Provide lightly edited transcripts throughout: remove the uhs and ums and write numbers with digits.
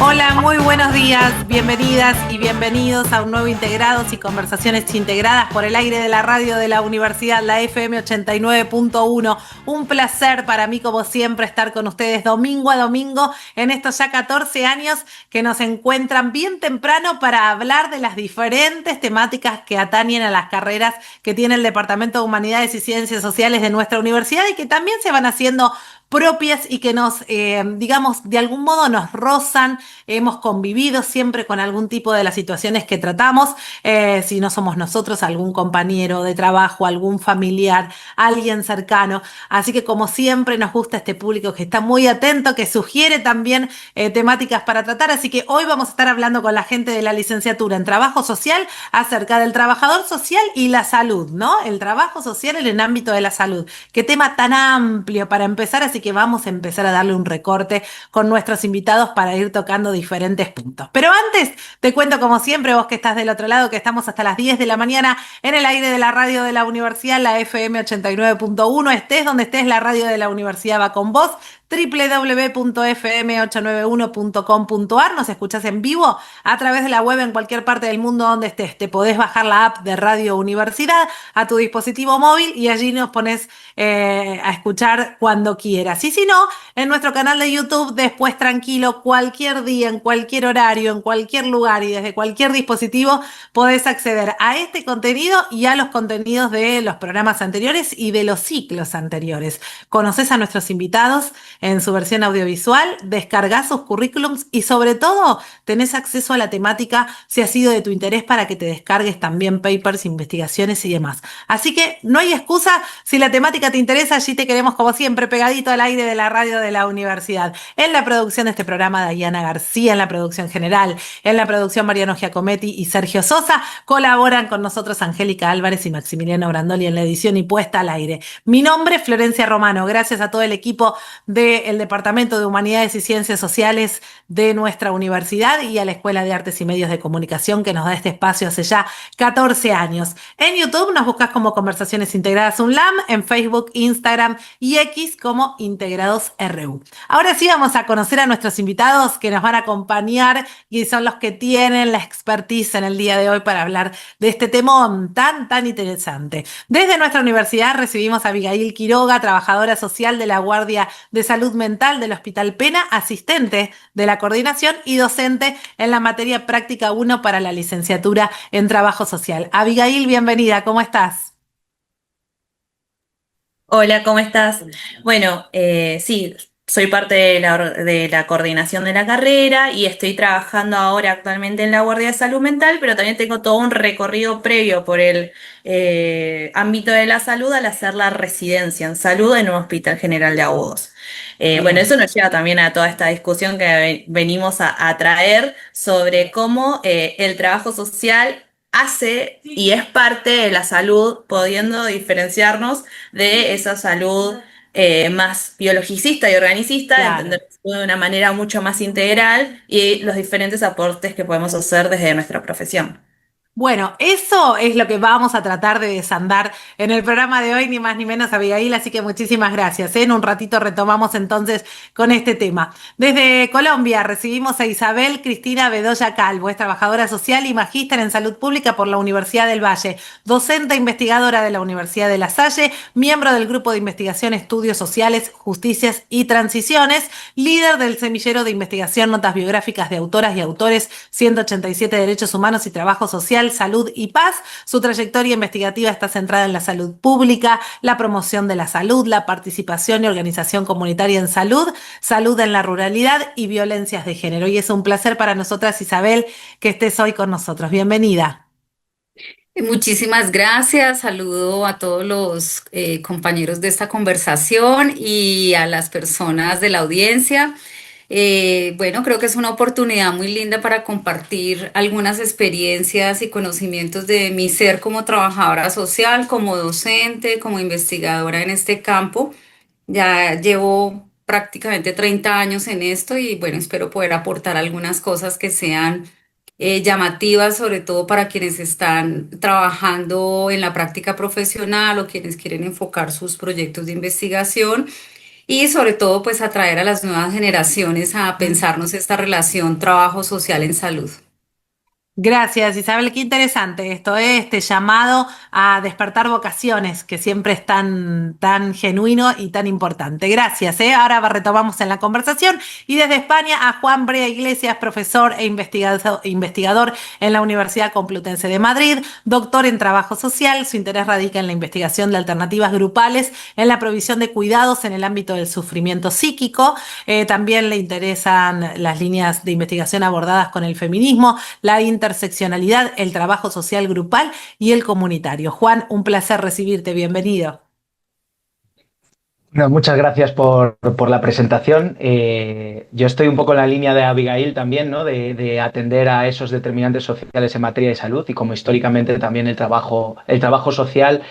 Hola, muy buenos días, bienvenidas y bienvenidos a un nuevo Integrados y Conversaciones Integradas por el aire de la radio de la Universidad, la FM 89.1. Un placer para mí, como siempre, estar con ustedes domingo a domingo en estos ya 14 años que nos encuentran bien temprano para hablar de las diferentes temáticas que atañen a las carreras que tiene el Departamento de Humanidades y Ciencias Sociales de nuestra universidad y que también se van haciendo propias y que nos, digamos, de algún modo nos rozan. Hemos convivido siempre con algún tipo de las situaciones que tratamos, si no somos nosotros, algún compañero de trabajo, algún familiar, alguien cercano. Así que como siempre nos gusta este público que está muy atento, que sugiere también temáticas para tratar. Así que hoy vamos a estar hablando con la gente de la licenciatura en Trabajo Social acerca del trabajador social y la salud, ¿no? El trabajo social en el ámbito de la salud. Qué tema tan amplio para empezar, así que vamos a empezar a darle un recorte con nuestros invitados para ir tocando diferentes puntos. Pero antes, te cuento como siempre, vos que estás del otro lado, que estamos hasta las 10 de la mañana en el aire de la radio de la universidad, la FM 89.1, estés donde estés, la radio de la universidad va con vos, www.fm891.com.ar, nos escuchás en vivo a través de la web en cualquier parte del mundo donde estés. Te podés bajar la app de Radio Universidad a tu dispositivo móvil y allí nos pones a escuchar cuando quieras. Y si no, en nuestro canal de YouTube, después tranquilo, cualquier día, en cualquier horario, en cualquier lugar y desde cualquier dispositivo, podés acceder a este contenido y a los contenidos de los programas anteriores y de los ciclos anteriores. Conoces a nuestros invitados en su versión audiovisual, descargás sus currículums y sobre todo tenés acceso a la temática si ha sido de tu interés para que te descargues también papers, investigaciones y demás. Así que no hay excusa, si la temática te interesa, allí te queremos como siempre pegadito al aire de la radio de la universidad. En la producción de este programa, Diana García, en la producción general, en la producción Mariano Giacometti y Sergio Sosa, colaboran con nosotros Angélica Álvarez y Maximiliano Brandoli en la edición y puesta al aire. Mi nombre es Florencia Romano, gracias a todo el equipo del Departamento de Humanidades y Ciencias Sociales de nuestra universidad y a la Escuela de Artes y Medios de Comunicación que nos da este espacio hace ya 14 años. En YouTube nos buscas como Conversaciones Integradas UNLAM, en Facebook, Instagram y X como Integrados RU. Ahora sí vamos a conocer a nuestros invitados que nos van a acompañar y son los que tienen la expertise en el día de hoy para hablar de este tema tan interesante. Desde nuestra universidad recibimos a Abigail Quiroga, trabajadora social de la Guardia de Salud Mental del Hospital Pena, asistente de la coordinación y docente en la materia práctica 1 para la licenciatura en Trabajo Social. Abigail, bienvenida, ¿cómo estás? Hola, ¿cómo estás? Bueno, sí, soy parte de la coordinación de la carrera y estoy trabajando ahora actualmente en la Guardia de Salud Mental, pero también tengo todo un recorrido previo por el ámbito de la salud al hacer la residencia en salud en un Hospital General de Agudos. Bueno, Bien. eso nos lleva también a toda esta discusión que venimos a traer sobre cómo el trabajo social hace y es parte de la salud, pudiendo diferenciarnos de esa salud más biologicista y organicista, Claro. entender de una manera mucho más integral y los diferentes aportes que podemos hacer desde nuestra profesión. Bueno, eso es lo que vamos a tratar de desandar en el programa de hoy, ni más ni menos, Abigail, así que muchísimas gracias, ¿eh? En un ratito retomamos entonces con este tema. Desde Colombia recibimos a Isabel Cristina Bedoya Calvo, es trabajadora social y magíster en salud pública por la Universidad del Valle, docente e investigadora de la Universidad de La Salle, miembro del Grupo de Investigación Estudios Sociales, Justicias y Transiciones, líder del semillero de investigación Notas Biográficas de Autoras y Autores 187 Derechos Humanos y Trabajo Social, Salud y Paz. Su trayectoria investigativa está centrada en la salud pública, la promoción de la salud, la participación y organización comunitaria en salud, salud en la ruralidad y violencias de género. Y es un placer para nosotras, Isabel, que estés hoy con nosotros. Bienvenida. Muchísimas gracias. Saludo a todos los compañeros de esta conversación y a las personas de la audiencia. Bueno, creo que es una oportunidad muy linda para compartir algunas experiencias y conocimientos de mi ser como trabajadora social, como docente, como investigadora en este campo. Ya llevo prácticamente 30 años en esto y bueno, espero poder aportar algunas cosas que sean llamativas, sobre todo para quienes están trabajando en la práctica profesional o quienes quieren enfocar sus proyectos de investigación. y sobre todo pues atraer a las nuevas generaciones a pensarnos esta relación trabajo social en salud. Gracias, Isabel. Qué interesante esto, este llamado a despertar vocaciones, que siempre es tan genuino y tan importante. Gracias, ¿eh? Ahora retomamos en la conversación. Y desde España a Juan Brea Iglesias, profesor e investigador en la Universidad Complutense de Madrid, doctor en trabajo social. Su interés radica en la investigación de alternativas grupales en la provisión de cuidados en el ámbito del sufrimiento psíquico. También le interesan las líneas de investigación abordadas con el feminismo, la interseccionalidad, el trabajo social grupal y el comunitario. Juan, un placer recibirte, bienvenido. No, muchas gracias por la presentación. Yo estoy un poco en la línea de Abigail también, ¿no? De atender a esos determinantes sociales en materia de salud y como históricamente también el trabajo social,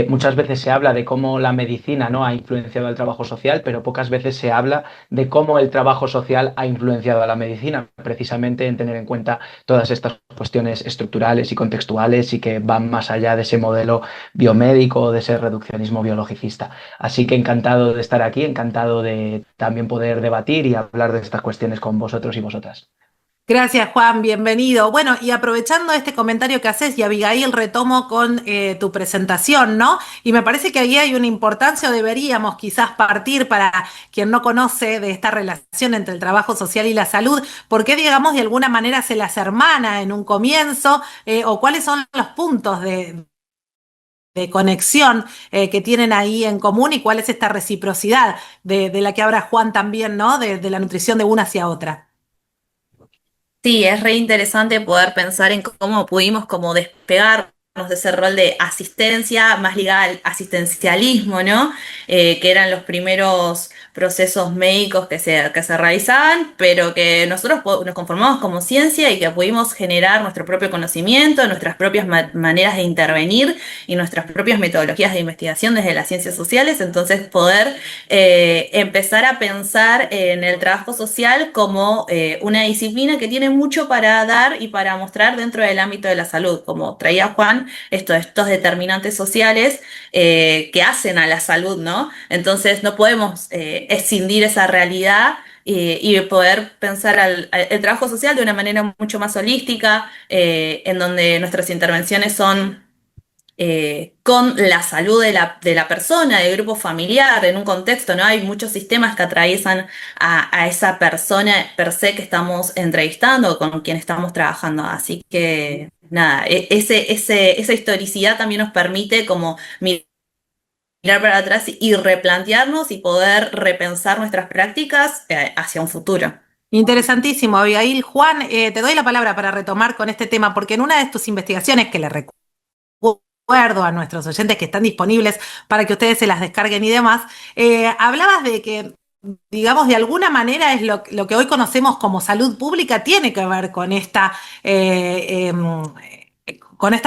muchas veces se habla de cómo la medicina, ¿no? Ha influenciado al trabajo social, pero pocas veces se habla de cómo el trabajo social ha influenciado a la medicina, precisamente en tener en cuenta todas estas cuestiones estructurales y contextuales y que van más allá de ese modelo biomédico o de ese reduccionismo biologicista. Así que encantado de estar aquí, encantado de también poder debatir y hablar de estas cuestiones con vosotros y vosotras. Gracias, Juan, bienvenido. Bueno, y aprovechando este comentario que haces, y Abigail, retomo con tu presentación, ¿no? Y me parece que ahí hay una importancia, o deberíamos quizás partir para quien no conoce de esta relación entre el trabajo social y la salud, por qué, digamos, de alguna manera se las hermana en un comienzo, o cuáles son los puntos de conexión que tienen ahí en común y cuál es esta reciprocidad de la que habla Juan también, ¿no? De la nutrición de una hacia otra. Sí, es re interesante poder pensar en cómo pudimos como despegarnos de ese rol de asistencia más ligada al asistencialismo, ¿no? Que eran los primeros procesos médicos que se realizaban, pero que nosotros nos conformamos como ciencia y que pudimos generar nuestro propio conocimiento, nuestras propias maneras de intervenir y nuestras propias metodologías de investigación desde las ciencias sociales, entonces poder empezar a pensar en el trabajo social como una disciplina que tiene mucho para dar y para mostrar dentro del ámbito de la salud, como traía Juan, estos determinantes sociales que hacen a la salud, ¿no? Entonces no podemos escindir esa realidad y poder pensar el trabajo social de una manera mucho más holística, en donde nuestras intervenciones son con la salud de la persona, del grupo familiar, en un contexto, ¿no? Hay muchos sistemas que atraviesan a esa persona per se que estamos entrevistando, con quien estamos trabajando. Así que, nada, esa historicidad también nos permite como mirar para atrás y replantearnos y poder repensar nuestras prácticas hacia un futuro. Interesantísimo, Abigail. Juan, te doy la palabra para retomar con este tema, porque en una de tus investigaciones que le recuerdo a nuestros oyentes que están disponibles para que ustedes se las descarguen y demás, hablabas de que, digamos, de alguna manera es lo que hoy conocemos como salud pública, tiene que ver con esta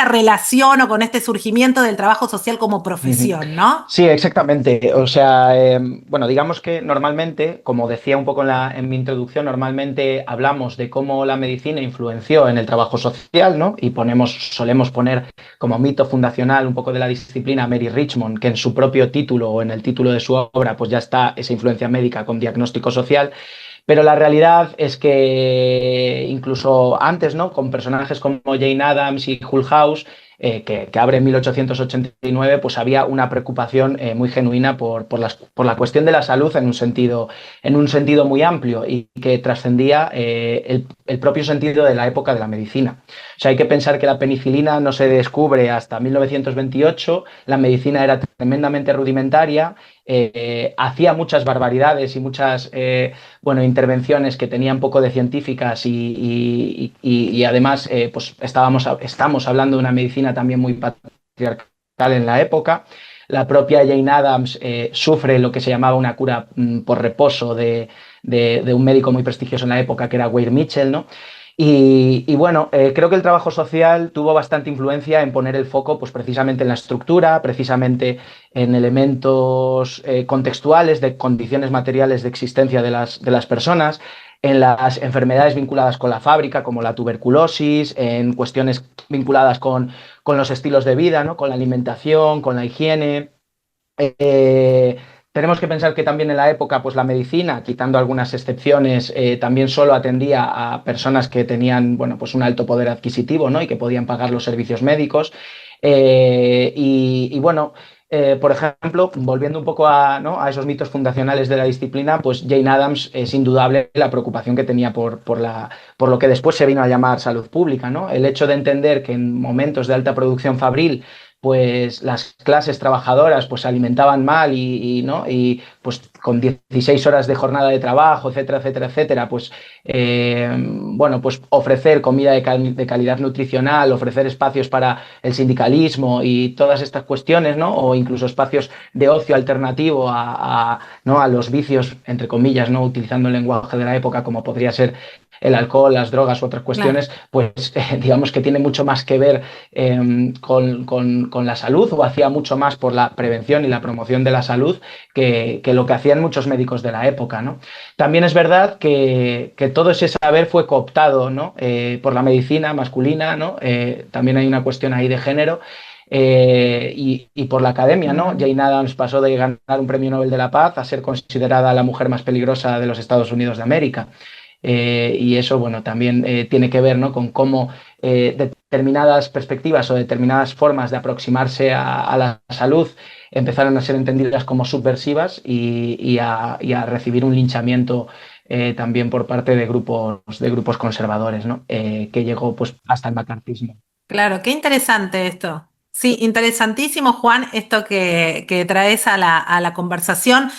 relación o con este surgimiento del trabajo social como profesión, ¿no? Sí, exactamente. O sea, bueno, digamos que normalmente, como decía un poco en mi introducción, normalmente hablamos de cómo la medicina influenció en el trabajo social, ¿no? Y solemos poner como mito fundacional un poco de la disciplina a Mary Richmond, que en su propio título o en el título de su obra, pues ya está esa influencia médica con diagnóstico social. Pero la realidad es que incluso antes, ¿no? Con personajes como Jane Addams y Hull House, que abre en 1889, pues había una preocupación muy genuina por la cuestión de la salud en un sentido muy amplio y que trascendía el propio sentido de la época de la medicina. O sea, hay que pensar que la penicilina no se descubre hasta 1928, la medicina era tremendamente rudimentaria, hacía muchas barbaridades y muchas intervenciones que tenían poco de científicas y además pues estamos hablando de una medicina también muy patriarcal en la época. La propia Jane Addams sufre lo que se llamaba una cura por reposo de un médico muy prestigioso en la época que era Weir Mitchell, ¿no? Y bueno, creo que el trabajo social tuvo bastante influencia en poner el foco pues, precisamente en la estructura, precisamente en elementos contextuales de condiciones materiales de existencia de las personas, en las enfermedades vinculadas con la fábrica, como la tuberculosis, en cuestiones vinculadas con los estilos de vida, ¿no? Con la alimentación, con la higiene. Tenemos que pensar que también en la época, pues la medicina, quitando algunas excepciones, también solo atendía a personas que tenían, bueno, pues un alto poder adquisitivo, ¿no? Y que podían pagar los servicios médicos. Bueno, por ejemplo, volviendo un poco a, ¿no?, a esos mitos fundacionales de la disciplina, pues Jane Addams es indudable la preocupación que tenía por lo que después se vino a llamar salud pública, ¿no? El hecho de entender que en momentos de alta producción fabril pues las clases trabajadoras pues se alimentaban mal ¿no? Y pues con 16 horas de jornada de trabajo, etcétera, etcétera, etcétera, pues bueno, pues ofrecer comida de calidad nutricional, ofrecer espacios para el sindicalismo y todas estas cuestiones, ¿no? O incluso espacios de ocio alternativo ¿no?, a los vicios, entre comillas, ¿no?, utilizando el lenguaje de la época, como podría ser el alcohol, las drogas u otras cuestiones, Claro. pues digamos que tiene mucho más que ver con la salud, o hacía mucho más por la prevención y la promoción de la salud que lo que hacían muchos médicos de la época, ¿no? También es verdad que todo ese saber fue cooptado, ¿no?, por la medicina masculina, ¿no? También hay una cuestión ahí de género. Y por la academia, ¿no? Jane Addams pasó de ganar un premio Nobel de la Paz a ser considerada la mujer más peligrosa de los Estados Unidos de América. Y eso, bueno, también tiene que ver, ¿no?, con cómo determinadas perspectivas o determinadas formas de aproximarse a la salud empezaron a ser entendidas como subversivas y a recibir un linchamiento también por parte de grupos conservadores, ¿no? Que llegó pues hasta el macartismo. Claro, qué interesante esto. Sí, interesantísimo, Juan, esto que traes a la conversación.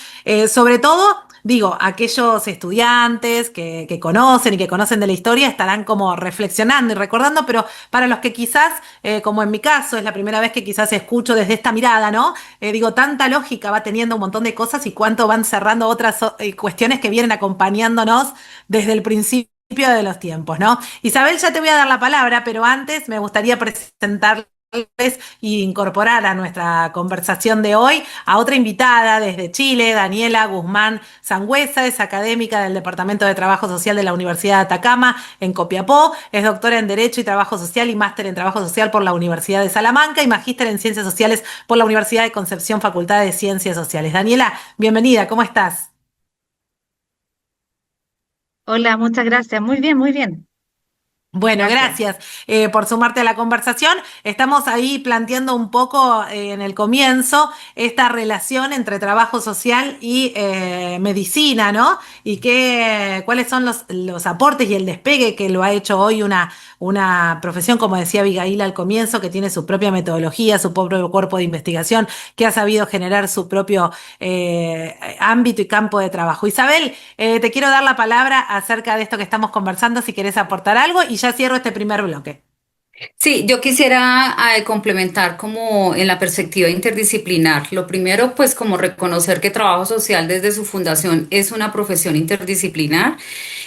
Sobre todo, digo, aquellos estudiantes que conocen y que conocen de la historia estarán como reflexionando y recordando, pero para los que quizás, como en mi caso, es la primera vez que quizás escucho desde esta mirada, ¿no? Digo, tanta lógica va teniendo un montón de cosas y cuánto van cerrando otras cuestiones que vienen acompañándonos desde el principio de los tiempos, ¿no? Isabel, ya te voy a dar la palabra, pero antes me gustaría presentarles y incorporar a nuestra conversación de hoy a otra invitada desde Chile, Daniela Guzmán Sangüesa, es académica del Departamento de Trabajo Social de la Universidad de Atacama en Copiapó, es doctora en Derecho y Trabajo Social y máster en Trabajo Social por la Universidad de Salamanca y magíster en Ciencias Sociales por la Universidad de Concepción, Facultad de Ciencias Sociales. Daniela, bienvenida, ¿cómo estás? Hola, muchas gracias. Muy bien, muy bien. Bueno, Gracias. gracias por sumarte a la conversación. Estamos ahí planteando un poco en el comienzo esta relación entre trabajo social y medicina, ¿no? Y cuáles son los aportes y el despegue que lo ha hecho hoy una profesión, como decía Abigail al comienzo, que tiene su propia metodología, su propio cuerpo de investigación, que ha sabido generar su propio ámbito y campo de trabajo. Isabel, te quiero dar la palabra acerca de esto que estamos conversando, si querés aportar algo, y ya cierro este primer bloque. Sí, yo quisiera complementar como en la perspectiva interdisciplinar. Lo primero, pues como reconocer que trabajo social desde su fundación es una profesión interdisciplinar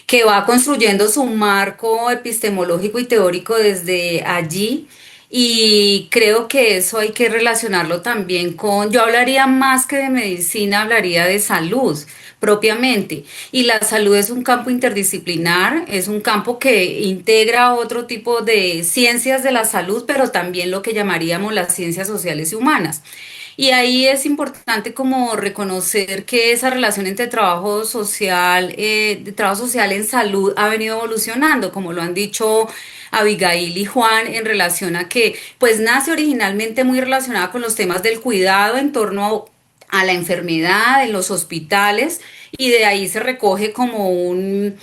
que va construyendo su marco epistemológico y teórico desde allí. Y creo que eso hay que relacionarlo también con, yo hablaría más que de medicina, hablaría de salud propiamente. Y la salud es un campo interdisciplinar, es un campo que integra otro tipo de ciencias de la salud, pero también lo que llamaríamos las ciencias sociales y humanas. Y ahí es importante como reconocer que esa relación entre trabajo social en salud ha venido evolucionando, como lo han dicho Abigail y Juan, en relación a que pues nace originalmente muy relacionada con los temas del cuidado en torno a la enfermedad en los hospitales y de ahí se recoge como un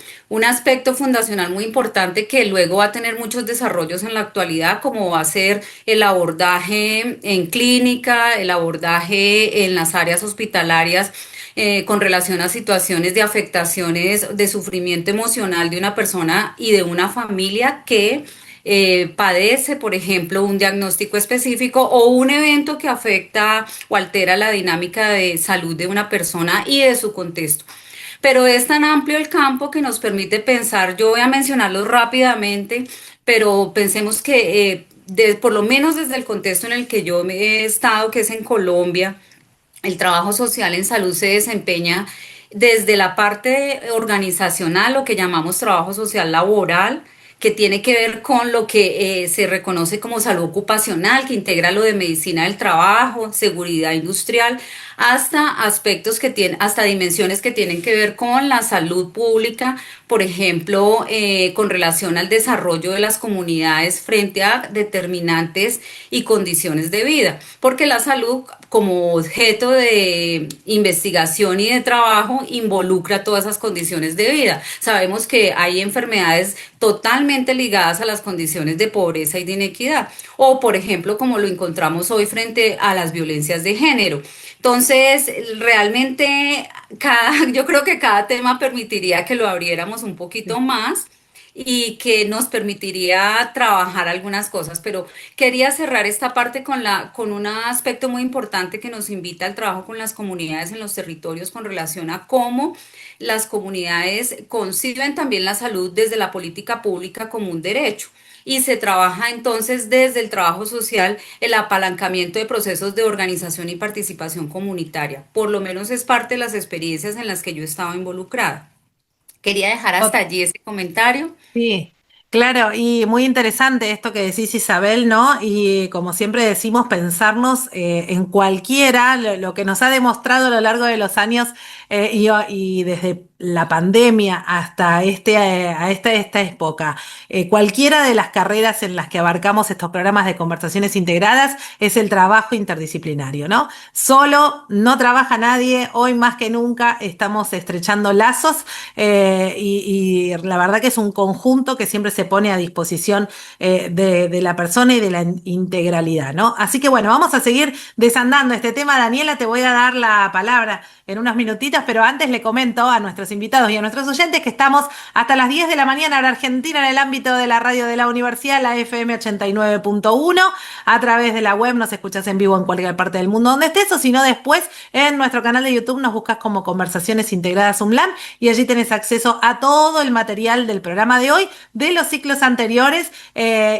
aspecto fundacional muy importante que luego va a tener muchos desarrollos en la actualidad, como va a ser el abordaje en clínica, el abordaje en las áreas hospitalarias con relación a situaciones de afectaciones de sufrimiento emocional de una persona y de una familia que padece, por ejemplo, un diagnóstico específico o un evento que afecta o altera la dinámica de salud de una persona y de su contexto. Pero es tan amplio el campo que nos permite pensar, yo voy a mencionarlo rápidamente, pero pensemos que por lo menos desde el contexto en el que yo he estado, que es en Colombia, el trabajo social en salud se desempeña desde la parte organizacional, lo que llamamos trabajo social laboral, que tiene que ver con lo que se reconoce como salud ocupacional, que integra lo de medicina del trabajo, seguridad industrial, hasta aspectos que tienen, hasta dimensiones que tienen que ver con la salud pública, por ejemplo, con relación al desarrollo de las comunidades frente a determinantes y condiciones de vida, porque la salud como objeto de investigación y de trabajo involucra todas esas condiciones de vida. Sabemos que hay enfermedades totalmente ligadas a las condiciones de pobreza y de inequidad, o por ejemplo, como lo encontramos hoy frente a las violencias de género. Entonces, realmente yo creo que cada tema permitiría que lo abriéramos un poquito más y que nos permitiría trabajar algunas cosas, pero quería cerrar esta parte con un aspecto muy importante que nos invita al trabajo con las comunidades en los territorios con relación a cómo las comunidades conciben también la salud desde la política pública como un derecho. Y se trabaja entonces desde el trabajo social el apalancamiento de procesos de organización y participación comunitaria. Por lo menos es parte de las experiencias en las que yo estaba involucrada. Quería dejar hasta allí ese comentario. Sí, claro, y muy interesante esto que decís, Isabel, ¿no? Y como siempre decimos, pensarnos en cualquiera, lo que nos ha demostrado a lo largo de los años y desde la pandemia hasta esta época, cualquiera de las carreras en las que abarcamos estos programas de conversaciones integradas es el trabajo interdisciplinario, ¿no? Solo no trabaja nadie, hoy más que nunca estamos estrechando lazos y la verdad que es un conjunto que siempre se pone a disposición de la persona y de la integralidad, ¿no? Así que bueno, vamos a seguir desandando este tema. Daniela, te voy a dar la palabra en unos minutitos, pero antes le comento a nuestros invitados y a nuestros oyentes que estamos hasta las 10 de la mañana en Argentina en el ámbito de la radio de la universidad, la FM 89.1. A través de la web nos escuchas en vivo en cualquier parte del mundo donde estés, o si no, después en nuestro canal de YouTube nos buscas como Conversaciones Integradas UMLAM y allí tenés acceso a todo el material del programa de hoy, de los ciclos anteriores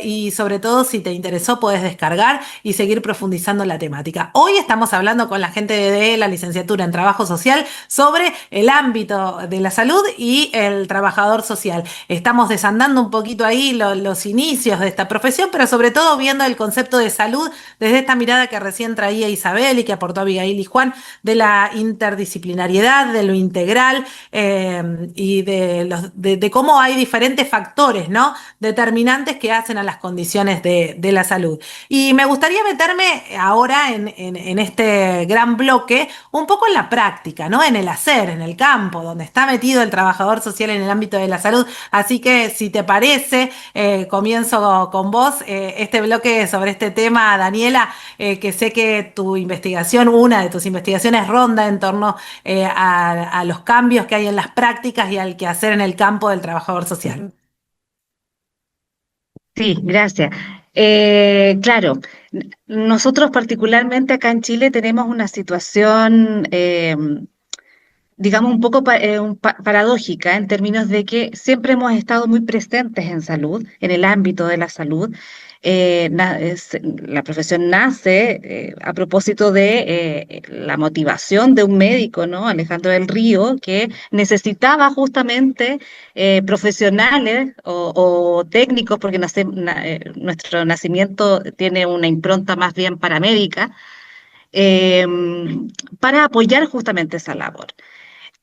y sobre todo si te interesó podés descargar y seguir profundizando en la temática. Hoy estamos hablando con la gente de la licenciatura en Trabajo Social sobre el ámbito de la salud y el trabajador social. Estamos desandando un poquito ahí los inicios de esta profesión, pero sobre todo viendo el concepto de salud desde esta mirada que recién traía Isabel y que aportó Abigail y Juan, de la interdisciplinariedad, de lo integral y de cómo hay diferentes factores, ¿no? Determinantes que hacen a las condiciones de la salud. Y me gustaría meterme ahora en este gran bloque un poco en la práctica, ¿no? En el hacer, en el campo, donde está metido el trabajador social en el ámbito de la salud. Así que, si te parece, comienzo con vos este bloque sobre este tema, Daniela, que sé que tu investigación, una de tus investigaciones ronda en torno a los cambios que hay en las prácticas y al quehacer en el campo del trabajador social. Sí, gracias. Claro, nosotros particularmente acá en Chile tenemos una situación, digamos, un poco paradójica en términos de que siempre hemos estado muy presentes en salud, en el ámbito de la salud. La profesión nace a propósito de la motivación de un médico, ¿no? Alejandro del Río, que necesitaba justamente profesionales o técnicos, porque nuestro nacimiento tiene una impronta más bien paramédica, eh, para apoyar justamente esa labor.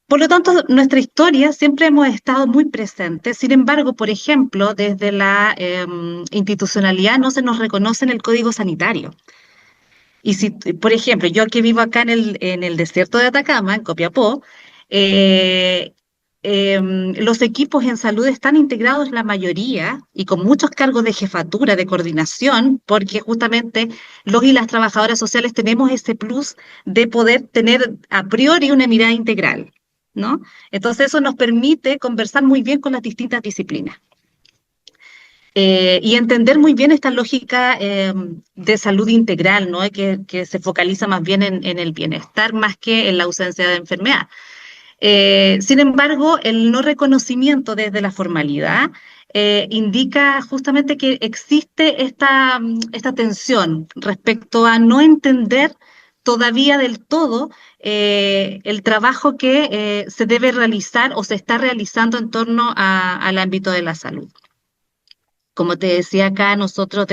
Por lo tanto, nuestra historia siempre hemos estado muy presentes. Sin embargo, por ejemplo, desde la institucionalidad no se nos reconoce en el Código Sanitario. Y si, por ejemplo, yo que vivo acá en el desierto de Atacama, en Copiapó, los equipos en salud están integrados la mayoría y con muchos cargos de jefatura, de coordinación, porque justamente los y las trabajadoras sociales tenemos ese plus de poder tener a priori una mirada integral, ¿no? Entonces eso nos permite conversar muy bien con las distintas disciplinas. Y entender muy bien esta lógica de salud integral, ¿no? Que se focaliza más bien en el bienestar más que en la ausencia de enfermedad. Sin embargo, el no reconocimiento desde la formalidad indica justamente que existe esta tensión respecto a no entender todavía del todo el trabajo que se debe realizar o se está realizando en torno al ámbito de la salud. Como te decía acá, nosotros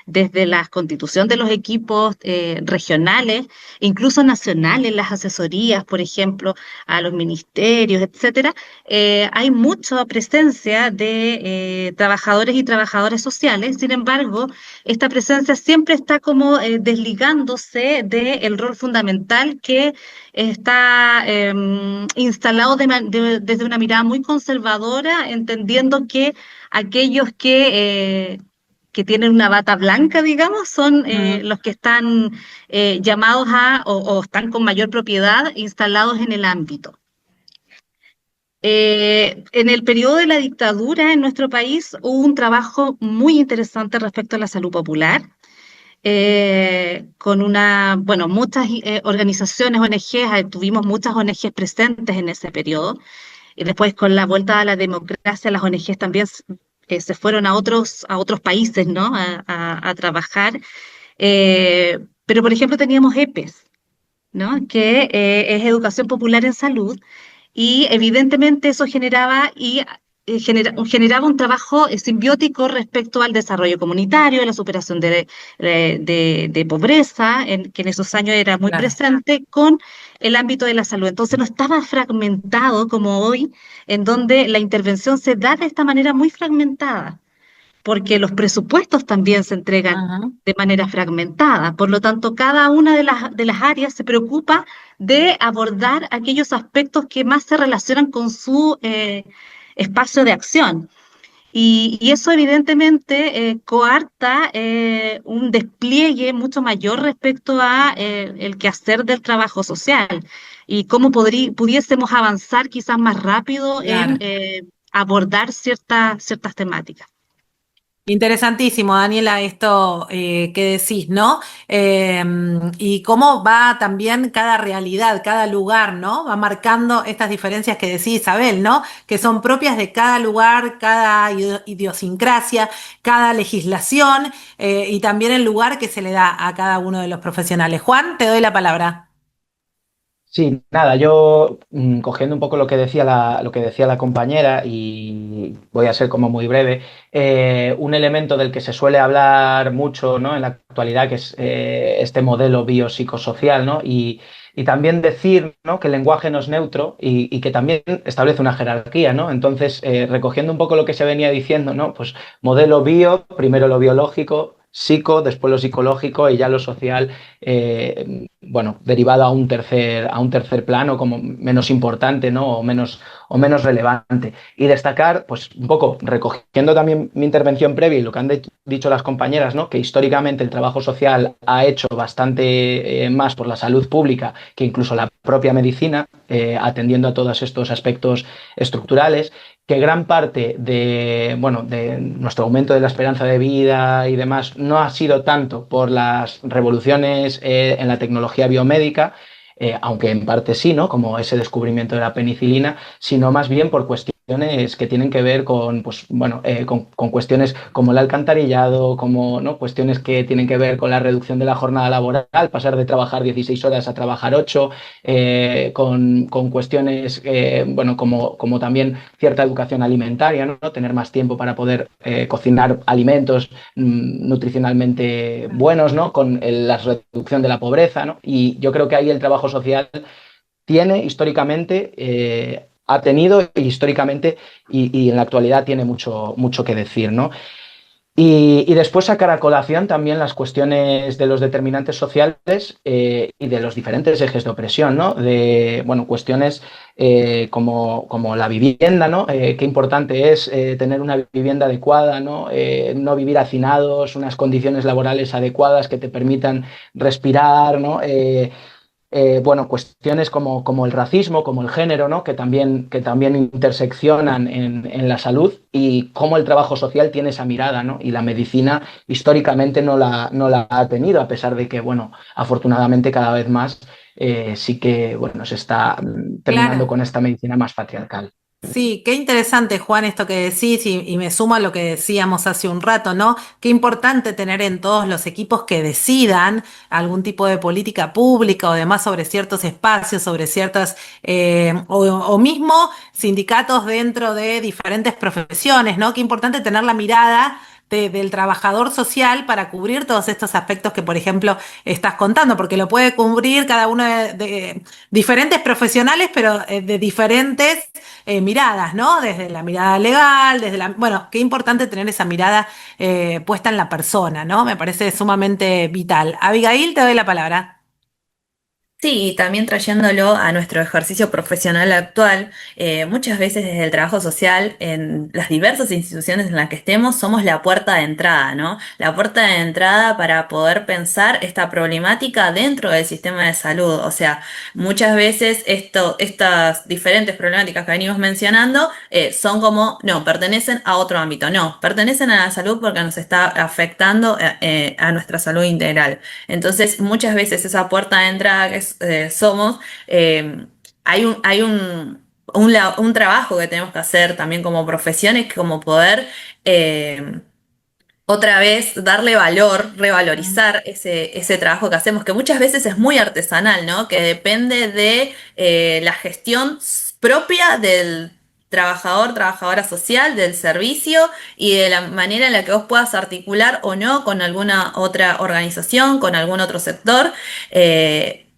desde la constitución de los equipos regionales, incluso nacionales, las asesorías, por ejemplo, a los ministerios, etcétera, hay mucha presencia de trabajadores y trabajadoras sociales. Sin embargo, esta presencia siempre está como desligándose del rol fundamental que está instalado desde una mirada muy conservadora, entendiendo que aquellos que tienen una bata blanca, digamos, son los que están llamados o están con mayor propiedad instalados en el ámbito. En el periodo de la dictadura en nuestro país hubo un trabajo muy interesante respecto a la salud popular, con muchas organizaciones, ONGs, tuvimos muchas ONGs presentes en ese periodo. Y después, con la vuelta a la democracia, las ONGs también se fueron a otros países, ¿no? A trabajar. Pero, por ejemplo, teníamos EPES, ¿no? Que es Educación Popular en Salud, y evidentemente eso generaba un trabajo simbiótico respecto al desarrollo comunitario, a la superación de pobreza, que en esos años era muy presente, con el ámbito de la salud. Entonces no estaba fragmentado como hoy, en donde la intervención se da de esta manera muy fragmentada, porque los presupuestos también se entregan de manera fragmentada. Por lo tanto, cada una de las áreas se preocupa de abordar aquellos aspectos que más se relacionan con su espacio de acción. Y eso evidentemente coarta un despliegue mucho mayor respecto a el quehacer del trabajo social y cómo pudiésemos avanzar quizás más rápido en abordar ciertas temáticas. Interesantísimo, Daniela, esto que decís, ¿no? Y cómo va también cada realidad, cada lugar, ¿no? Va marcando estas diferencias que decís, Isabel, ¿no? Que son propias de cada lugar, cada idiosincrasia, cada legislación y también el lugar que se le da a cada uno de los profesionales. Juan, te doy la palabra. Sí, nada, yo cogiendo un poco lo que decía la compañera, y voy a ser como muy breve, un elemento del que se suele hablar mucho, ¿no? En la actualidad, que es este modelo biopsicosocial, ¿no? Y también decir, ¿no? Que el lenguaje no es neutro y que también establece una jerarquía, ¿no? Entonces, recogiendo un poco lo que se venía diciendo, ¿no? Pues modelo bio, primero lo biológico, psico, después lo psicológico y ya lo social, derivado a un tercer plano como menos importante, ¿no? o menos relevante. Y destacar, pues un poco recogiendo también mi intervención previa y lo que han dicho las compañeras, ¿no? Que históricamente el trabajo social ha hecho bastante más por la salud pública que incluso la propia medicina, atendiendo a todos estos aspectos estructurales, que gran parte de nuestro aumento de la esperanza de vida y demás no ha sido tanto por las revoluciones en la tecnología biomédica, aunque en parte sí, ¿no? Como ese descubrimiento de la penicilina, sino más bien por cuestiones que tienen que ver con cuestiones como el alcantarillado, como, ¿no? Cuestiones que tienen que ver con la reducción de la jornada laboral, pasar de trabajar 16 horas a trabajar 8, con cuestiones como también cierta educación alimentaria, ¿no? Tener más tiempo para poder cocinar alimentos nutricionalmente buenos, ¿no? Con la reducción de la pobreza, ¿no? Y yo creo que ahí el trabajo social tiene históricamente, ha tenido históricamente y en la actualidad tiene mucho que decir, ¿no? Y después sacar a colación también las cuestiones de los determinantes sociales y de los diferentes ejes de opresión, ¿no? De cuestiones como la vivienda, ¿no? Qué importante es tener una vivienda adecuada, ¿no? No vivir hacinados, unas condiciones laborales adecuadas que te permitan respirar, ¿no? Cuestiones como el racismo, como el género, ¿no? que también interseccionan en la salud, y cómo el trabajo social tiene esa mirada, ¿no? Y la medicina históricamente no la ha tenido, a pesar de que, afortunadamente cada vez más sí que se está terminando con esta medicina más patriarcal. Sí, qué interesante, Juan, esto que decís, y me sumo a lo que decíamos hace un rato, ¿no? Qué importante tener en todos los equipos que decidan algún tipo de política pública o demás sobre ciertos espacios, sobre ciertas, o mismo sindicatos dentro de diferentes profesiones, ¿no? Qué importante tener la mirada del trabajador social para cubrir todos estos aspectos que, por ejemplo, estás contando, porque lo puede cubrir cada uno de diferentes profesionales, pero de diferentes miradas, ¿no? Desde la mirada legal, bueno, qué importante tener esa mirada puesta en la persona, ¿no? Me parece sumamente vital. Abigail, te doy la palabra. Sí, y también trayéndolo a nuestro ejercicio profesional actual, muchas veces desde el trabajo social, en las diversas instituciones en las que estemos, somos la puerta de entrada, ¿no? La puerta de entrada para poder pensar esta problemática dentro del sistema de salud. O sea, muchas veces estas diferentes problemáticas que venimos mencionando son como, no, pertenecen a otro ámbito, no, pertenecen a la salud porque nos está afectando a nuestra salud integral. Entonces, muchas veces esa puerta de entrada somos, hay un trabajo que tenemos que hacer también como profesiones, como poder otra vez darle valor, revalorizar ese trabajo que hacemos, que muchas veces es muy artesanal, ¿no? Que depende de la gestión propia del trabajador, trabajadora social, del servicio y de la manera en la que vos puedas articular o no con alguna otra organización, con algún otro sector,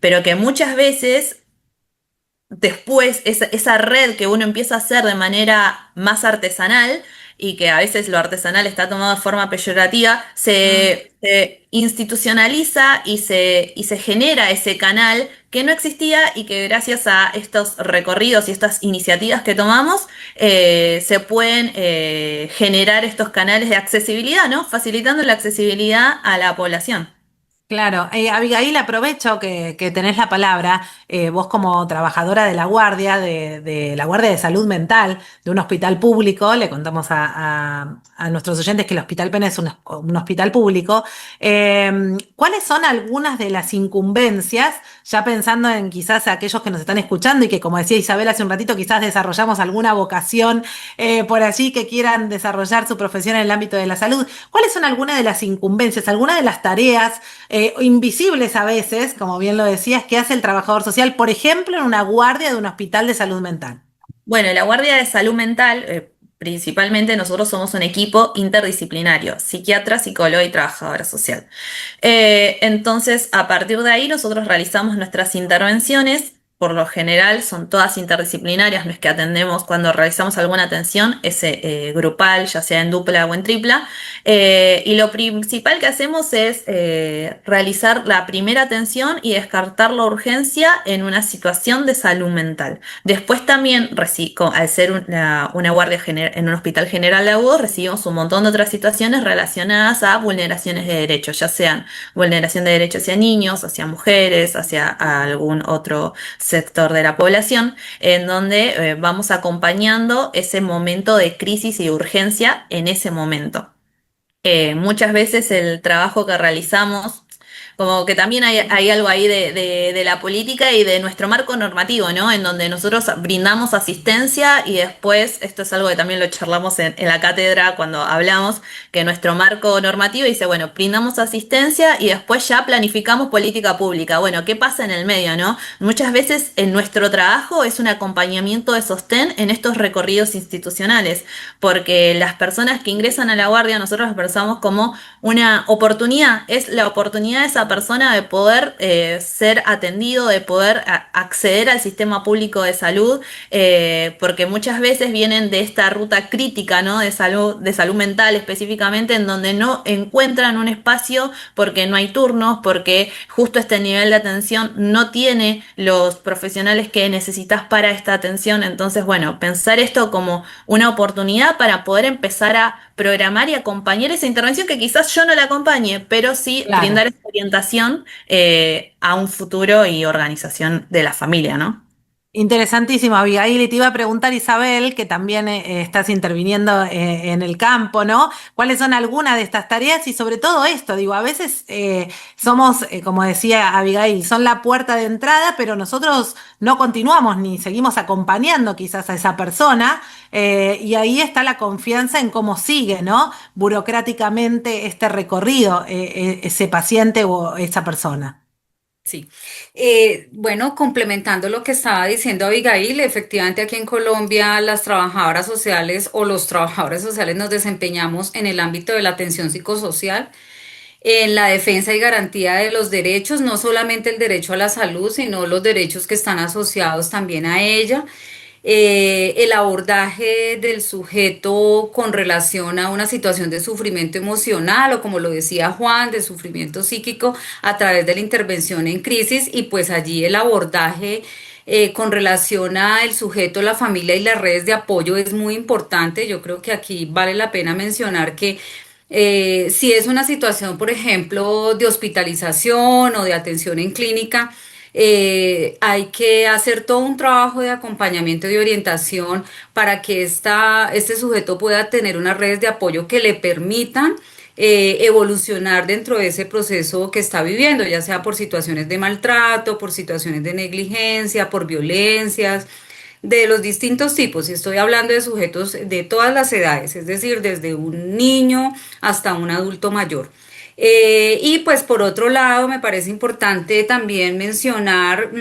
pero que muchas veces después esa red que uno empieza a hacer de manera más artesanal y que a veces lo artesanal está tomado de forma peyorativa, se institucionaliza y se genera ese canal que no existía y que gracias a estos recorridos y estas iniciativas que tomamos se pueden generar estos canales de accesibilidad, ¿no? Facilitando la accesibilidad a la población. Claro, Abigail, aprovecho que tenés la palabra, vos como trabajadora de la guardia, de la guardia de salud mental de un hospital público, le contamos a nuestros oyentes que el Hospital Pena es un hospital público. ¿Cuáles son algunas de las incumbencias, ya pensando en quizás aquellos que nos están escuchando y que, como decía Isabel hace un ratito, quizás desarrollamos alguna vocación por allí que quieran desarrollar su profesión en el ámbito de la salud? ¿Cuáles son algunas de las incumbencias, algunas de las tareas invisibles a veces, como bien lo decías, que hace el trabajador social, por ejemplo, en una guardia de un hospital de salud mental? Bueno, la Guardia de Salud Mental, principalmente nosotros somos un equipo interdisciplinario, psiquiatra, psicólogo y trabajadora social. Entonces, a partir de ahí nosotros realizamos nuestras intervenciones. Por lo general son todas interdisciplinarias, no es que atendemos cuando realizamos alguna atención, es grupal, ya sea en dupla o en tripla. Y lo principal que hacemos es realizar la primera atención y descartar la urgencia en una situación de salud mental. Después también, al ser una guardia en un hospital general de agudos, recibimos un montón de otras situaciones relacionadas a vulneraciones de derechos, ya sean vulneración de derechos hacia niños, hacia mujeres, hacia algún otro sector de la población, en donde vamos acompañando ese momento de crisis y urgencia en ese momento. Muchas veces el trabajo que realizamos, como que también hay algo ahí de la política y de nuestro marco normativo, ¿no? En donde nosotros brindamos asistencia y después, esto es algo que también lo charlamos en la cátedra cuando hablamos, que nuestro marco normativo dice, bueno, brindamos asistencia y después ya planificamos política pública. Bueno, ¿qué pasa en el medio, no? Muchas veces en nuestro trabajo es un acompañamiento de sostén en estos recorridos institucionales, porque las personas que ingresan a la guardia, nosotros las pensamos como una oportunidad, es la oportunidad de esa persona de poder ser atendido, de poder acceder al sistema público de salud, porque muchas veces vienen de esta ruta crítica, ¿no? De salud mental específicamente, en donde no encuentran un espacio porque no hay turnos, porque justo este nivel de atención no tiene los profesionales que necesitas para esta atención. Entonces, bueno, pensar esto como una oportunidad para poder empezar a programar y acompañar esa intervención que quizás yo no la acompañe, pero sí Claro. brindar esa orientación a un futuro y organización de la familia, ¿no? Interesantísimo, Abigail. Y te iba a preguntar, Isabel, que también estás interviniendo en el campo, ¿no? ¿Cuáles son algunas de estas tareas? Y sobre todo esto, digo, a veces somos, como decía Abigail, son la puerta de entrada, pero nosotros no continuamos ni seguimos acompañando quizás a esa persona, y ahí está la confianza en cómo sigue, ¿no? Burocráticamente este recorrido, ese paciente o esa persona. Sí. Bueno, complementando lo que estaba diciendo Abigail, efectivamente aquí en Colombia las trabajadoras sociales o los trabajadores sociales nos desempeñamos en el ámbito de la atención psicosocial, en la defensa y garantía de los derechos, no solamente el derecho a la salud, sino los derechos que están asociados también a ella. El abordaje del sujeto con relación a una situación de sufrimiento emocional o como lo decía Juan, de sufrimiento psíquico a través de la intervención en crisis y pues allí el abordaje con relación a el sujeto, la familia y las redes de apoyo es muy importante. Yo creo que aquí vale la pena mencionar que si es una situación, por ejemplo, de hospitalización o de atención en clínica, hay que hacer todo un trabajo de acompañamiento y orientación para que este sujeto pueda tener unas redes de apoyo que le permitan evolucionar dentro de ese proceso que está viviendo, ya sea por situaciones de maltrato, por situaciones de negligencia, por violencias de los distintos tipos, y estoy hablando de sujetos de todas las edades, es decir, desde un niño hasta un adulto mayor. Y pues por otro lado, me parece importante también mencionar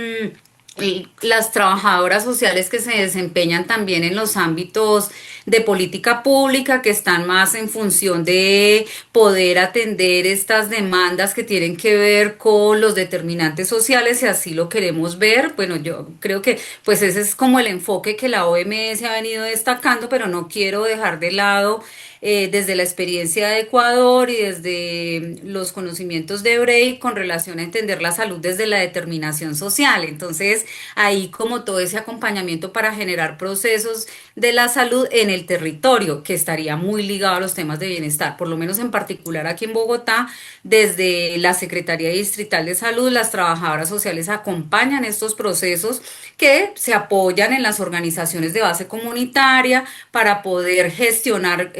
y las trabajadoras sociales que se desempeñan también en los ámbitos de política pública, que están más en función de poder atender estas demandas que tienen que ver con los determinantes sociales, y así lo queremos ver. Bueno, yo creo que pues ese es como el enfoque que la OMS ha venido destacando, pero no quiero dejar de lado desde la experiencia de Ecuador y desde los conocimientos de Brey con relación a entender la salud desde la determinación social. Entonces, ahí como todo ese acompañamiento para generar procesos de la salud en el territorio, que estaría muy ligado a los temas de bienestar, por lo menos en particular aquí en Bogotá, desde la Secretaría Distrital de Salud, las trabajadoras sociales acompañan estos procesos que se apoyan en las organizaciones de base comunitaria para poder gestionar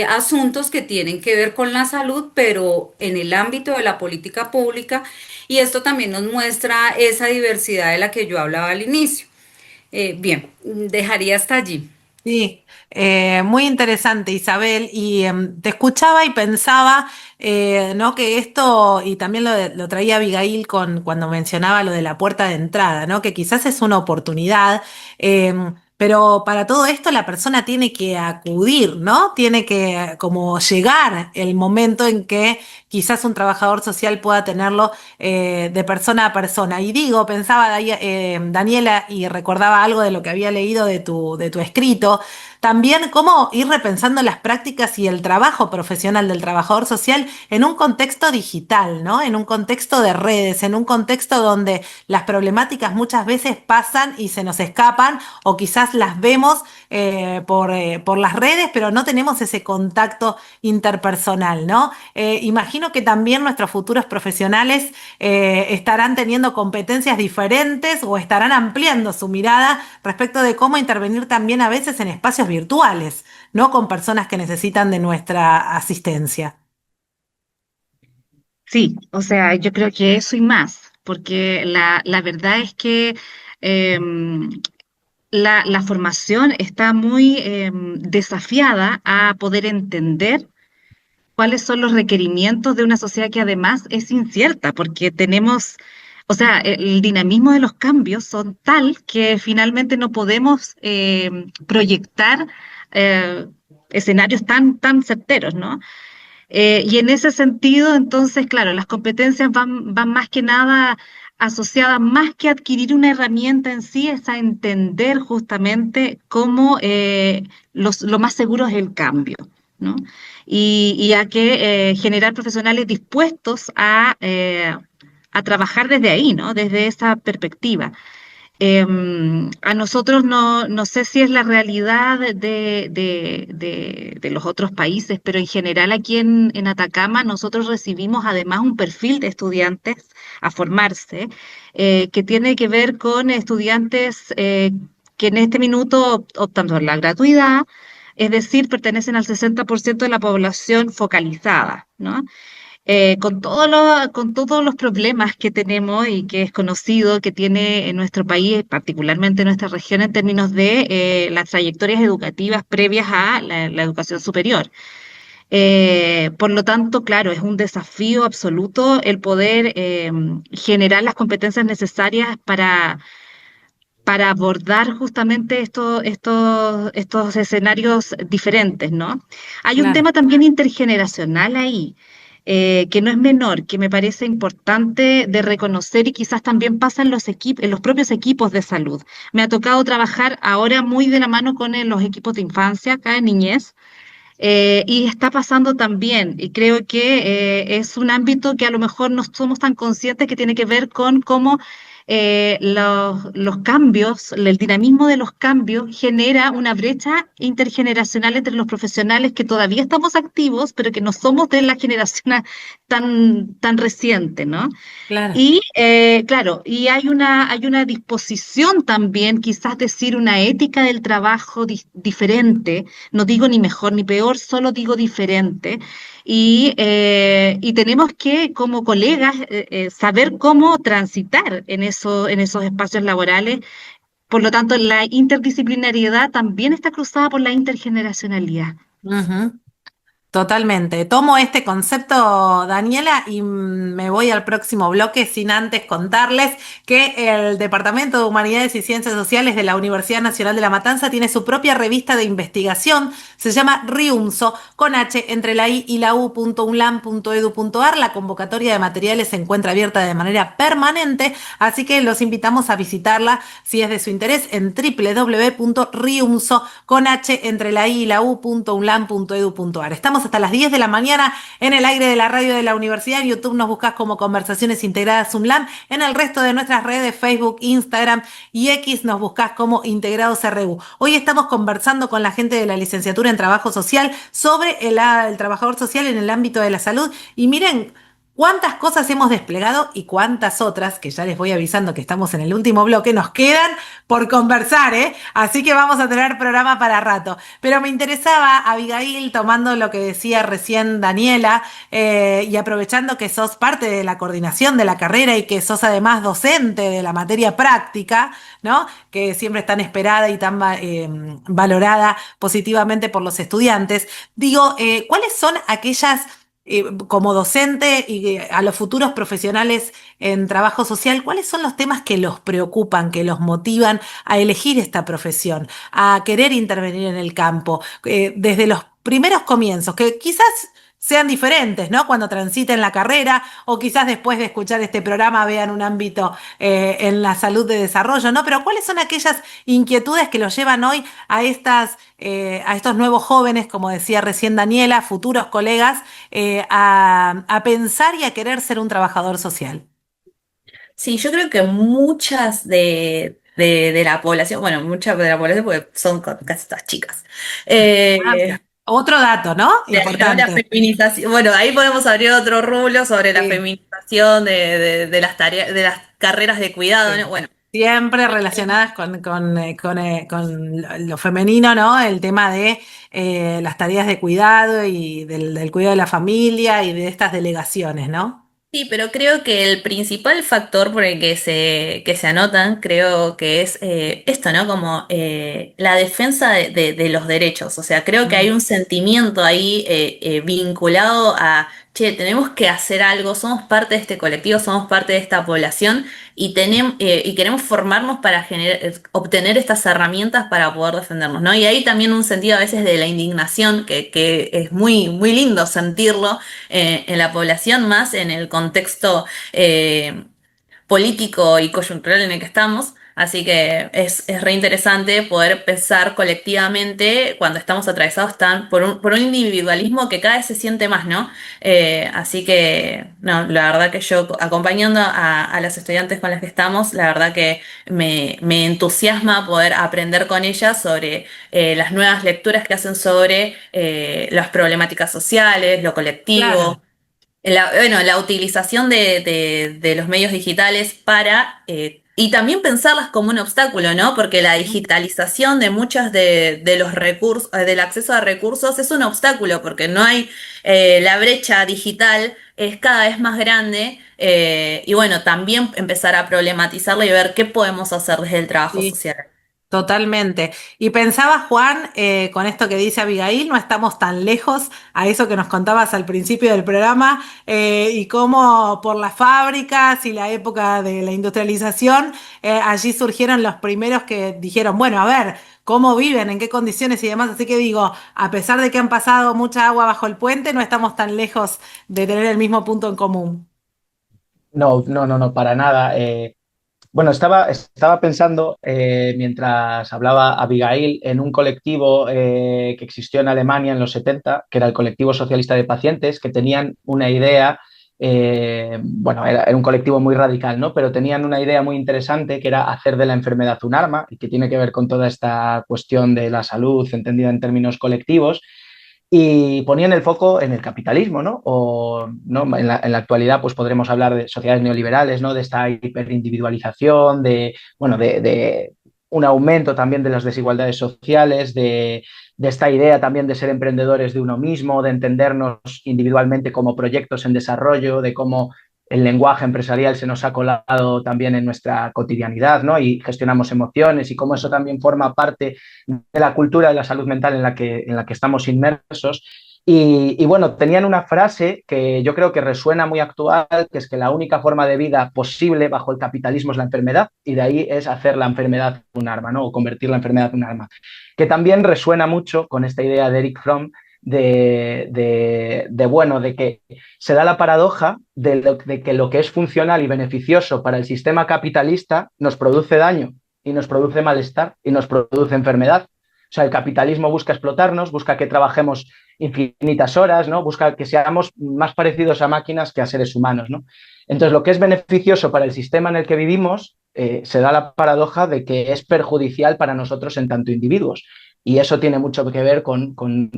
asuntos que tienen que ver con la salud, pero en el ámbito de la política pública, y esto también nos muestra esa diversidad de la que yo hablaba al inicio. Bien, dejaría hasta allí. Sí, muy interesante, Isabel. Y te escuchaba y pensaba, ¿no? Que esto, y también lo traía Abigail cuando mencionaba lo de la puerta de entrada, ¿no? Que quizás es una oportunidad, pero para todo esto la persona tiene que acudir, ¿no? Tiene que como llegar el momento en que quizás un trabajador social pueda tenerlo de persona a persona. Y digo, pensaba Daniela, y recordaba algo de lo que había leído de tu escrito, también cómo ir repensando las prácticas y el trabajo profesional del trabajador social en un contexto digital, ¿no? En un contexto de redes, en un contexto donde las problemáticas muchas veces pasan y se nos escapan, o quizás las vemos por las redes, pero no tenemos ese contacto interpersonal, ¿no? Imagino que también nuestros futuros profesionales estarán teniendo competencias diferentes o estarán ampliando su mirada respecto de cómo intervenir también a veces en espacios virtuales, ¿no? Con personas que necesitan de nuestra asistencia. Sí, o sea, yo creo que eso y más, porque la verdad es que em, la formación está muy desafiada a poder entender cuáles son los requerimientos de una sociedad que además es incierta, porque tenemos, o sea, el dinamismo de los cambios son tal que finalmente no podemos proyectar eh, escenarios tan certeros, ¿no? Y en ese sentido, entonces, claro, las competencias van más que nada asociadas, más que adquirir una herramienta en sí, es a entender justamente cómo lo más seguro es el cambio, ¿no? Y a que generar profesionales dispuestos a trabajar desde ahí, ¿no? Desde esa perspectiva. A nosotros no sé si es la realidad de los otros países, pero en general aquí en Atacama nosotros recibimos además un perfil de estudiantes a formarse, que tiene que ver con estudiantes que en este minuto optan por la gratuidad, es decir, pertenecen al 60% de la población focalizada, ¿no? Con todos los problemas que tenemos y que es conocido que tiene en nuestro país, particularmente en nuestra región, en términos de las trayectorias educativas previas a la educación superior. Por lo tanto, claro, es un desafío absoluto el poder generar las competencias necesarias para abordar justamente estos escenarios diferentes, ¿no? Hay un Claro. tema también intergeneracional ahí, que no es menor, que me parece importante de reconocer y quizás también pasa en los propios equipos de salud. Me ha tocado trabajar ahora muy de la mano con los equipos de infancia, acá en niñez, y está pasando también, y creo que es un ámbito que a lo mejor no somos tan conscientes que tiene que ver con cómo los cambios, el dinamismo de los cambios genera una brecha intergeneracional entre los profesionales que todavía estamos activos, pero que no somos de la generación tan reciente, ¿no? Claro. Y claro, y hay una disposición también, quizás decir una ética del trabajo diferente, no digo ni mejor ni peor, solo digo diferente. Y tenemos que, como colegas, saber cómo transitar en esos espacios laborales. Por lo tanto, la interdisciplinariedad también está cruzada por la intergeneracionalidad. Ujú. Totalmente. Tomo este concepto, Daniela, y me voy al próximo bloque sin antes contarles que el Departamento de Humanidades y Ciencias Sociales de la Universidad Nacional de La Matanza tiene su propia revista de investigación, se llama RIUMSO, con H entre la I y la U.unlam.edu.ar. La convocatoria de materiales se encuentra abierta de manera permanente, así que los invitamos a visitarla si es de su interés en www.riumso con H entre la I y la U.unlam.edu.ar. Estamos hasta las 10 de la mañana en el aire de la radio de la universidad. En YouTube nos buscas como Conversaciones Integradas UNLAM. En el resto de nuestras redes, Facebook, Instagram y X, nos buscas como Integrados RU. Hoy estamos conversando con la gente de la licenciatura en Trabajo Social sobre el trabajador social en el ámbito de la salud. Y miren, cuántas cosas hemos desplegado y cuántas otras, que ya les voy avisando que estamos en el último bloque, nos quedan por conversar, ¿eh? Así que vamos a tener programa para rato. Pero me interesaba, Abigail, tomando lo que decía recién Daniela, y aprovechando que sos parte de la coordinación de la carrera y que sos además docente de la materia práctica, ¿no? Que siempre es tan esperada y tan valorada positivamente por los estudiantes. Digo, ¿cuáles son aquellas como docente y a los futuros profesionales en trabajo social, ¿cuáles son los temas que los preocupan, que los motivan a elegir esta profesión, a querer intervenir en el campo, desde los primeros comienzos, que quizás sean diferentes, ¿no? Cuando transiten la carrera o quizás después de escuchar este programa vean un ámbito en la salud de desarrollo, ¿no? Pero ¿cuáles son aquellas inquietudes que los llevan hoy a estos nuevos jóvenes, como decía recién Daniela, futuros colegas, a pensar y a querer ser un trabajador social? Sí, yo creo que muchas de la población, bueno, muchas de la población porque son casi todas chicas. Ah, Eh, otro dato, ¿no? ¿No? La Importante. feminización, bueno, ahí podemos abrir otro rublo sobre la Sí, feminización de las tareas, de las carreras de cuidado, ¿no? sí. Bueno. Siempre relacionadas con lo femenino, ¿no? El tema de las tareas de cuidado y del cuidado de la familia y de estas delegaciones, ¿no? Sí, pero creo que el principal factor por el que se anotan, creo que es esto, ¿no? Como la defensa de los derechos. O sea, creo que hay Mm. un sentimiento ahí vinculado a, che, tenemos que hacer algo, somos parte de este colectivo, somos parte de esta población y queremos formarnos para obtener estas herramientas para poder defendernos, ¿no? Y hay también un sentido a veces de la indignación, que es muy, muy lindo sentirlo en la población, más en el contexto político y coyuntural en el que estamos, Así que es re interesante poder pensar colectivamente cuando estamos atravesados por un individualismo que cada vez se siente más, ¿no? Así que, no, la verdad que yo acompañando a las estudiantes con las que estamos, la verdad que me entusiasma poder aprender con ellas sobre las nuevas lecturas que hacen sobre las problemáticas sociales, lo Claro. colectivo. Bueno, la utilización de los medios digitales y también pensarlas como un obstáculo, ¿no? Porque la digitalización de muchos de los recursos, del acceso a recursos es un obstáculo, porque no hay, la brecha digital es cada vez más grande, y bueno, también empezar a problematizarla y ver qué podemos hacer desde el trabajo Sí. social. Totalmente. Y pensaba, Juan, con esto que dice Abigail, no estamos tan lejos a eso que nos contabas al principio del programa, y cómo por las fábricas y la época de la industrialización, allí surgieron los primeros que dijeron, bueno, a ver, cómo viven, en qué condiciones y demás. Así que digo, a pesar de que han pasado mucha agua bajo el puente, no estamos tan lejos de tener el mismo punto en común. No, no, no, no, para nada. Bueno, estaba pensando mientras hablaba Abigail en un colectivo que existió en Alemania en los 70, que era el Colectivo Socialista de Pacientes, que tenían una idea, bueno, era un colectivo muy radical, ¿no? Pero tenían una idea muy interesante que era hacer de la enfermedad un arma y que tiene que ver con toda esta cuestión de la salud entendida en términos colectivos y ponían el foco en el capitalismo, ¿no? O ¿no? En la actualidad pues podremos hablar de sociedades neoliberales, ¿no? De esta hiperindividualización, bueno, de un aumento también de las desigualdades sociales, de esta idea también de ser emprendedores de uno mismo, de entendernos individualmente como proyectos en desarrollo, de cómo el lenguaje empresarial se nos ha colado también en nuestra cotidianidad, ¿no? Y gestionamos emociones y cómo eso también forma parte de la cultura de la salud mental en la que estamos inmersos. Y bueno, tenían una frase que yo creo que resuena muy actual, que es que la única forma de vida posible bajo el capitalismo es la enfermedad, y de ahí es hacer la enfermedad un arma, ¿no? O convertir la enfermedad en un arma. Que también resuena mucho con esta idea de Eric Fromm bueno, de que se da la paradoja de que lo que es funcional y beneficioso para el sistema capitalista nos produce daño y nos produce malestar y nos produce enfermedad. O sea, el capitalismo busca explotarnos, busca que trabajemos infinitas horas, ¿no? Busca que seamos más parecidos a máquinas que a seres humanos, ¿no? Entonces, lo que es beneficioso para el sistema en el que vivimos, se da la paradoja de que es perjudicial para nosotros en tanto individuos. Y eso tiene mucho que ver con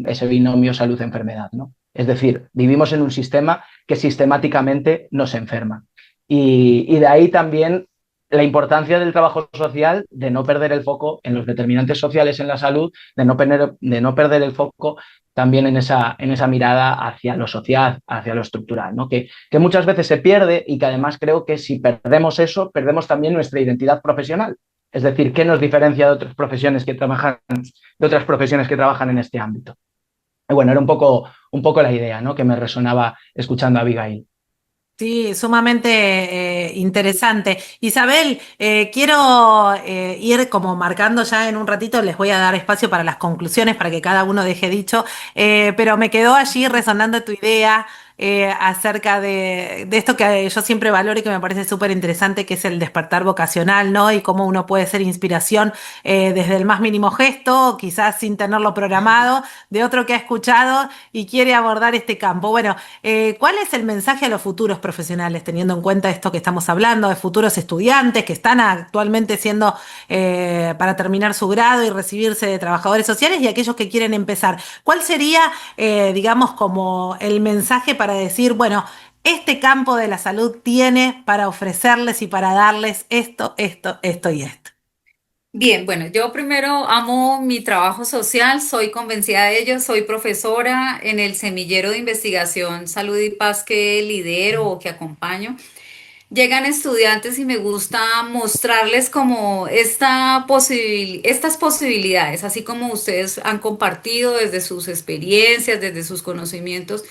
ese binomio salud-enfermedad, ¿no? Es decir, vivimos en un sistema que sistemáticamente nos enferma. Y de ahí también la importancia del trabajo social, de no perder el foco en los determinantes sociales en la salud, de no perder el foco también en esa mirada hacia lo social, hacia lo estructural, ¿no? Que muchas veces se pierde y que además creo que si perdemos eso, perdemos también nuestra identidad profesional. Es decir, ¿qué nos diferencia de otras profesiones que trabajan en este ámbito? Y bueno, era un poco la idea, ¿no? Que me resonaba escuchando a Abigail. Sí, sumamente interesante. Isabel, quiero ir como marcando ya en un ratito, les voy a dar espacio para las conclusiones, para que cada uno deje dicho, pero me quedó allí resonando tu idea acerca de esto que yo siempre valoro y que me parece súper interesante, que es el despertar vocacional, ¿no? Y cómo uno puede ser inspiración desde el más mínimo gesto, quizás sin tenerlo programado, de otro que ha escuchado y quiere abordar este campo. Bueno. ¿Cuál es el mensaje a los futuros profesionales, teniendo en cuenta esto que estamos hablando, de futuros estudiantes que están actualmente siendo para terminar su grado y recibirse de trabajadores sociales y aquellos que quieren empezar? ¿Cuál sería, digamos, como el mensaje para decir, bueno, este campo de la salud tiene para ofrecerles y para darles esto, esto, esto y esto? Bien, bueno, yo primero amo mi trabajo social, soy convencida de ello, soy profesora en el semillero de investigación Salud y Paz que lidero o que acompaño. Llegan estudiantes y me gusta mostrarles como estas posibilidades, así como ustedes han compartido desde sus experiencias, desde sus conocimientos.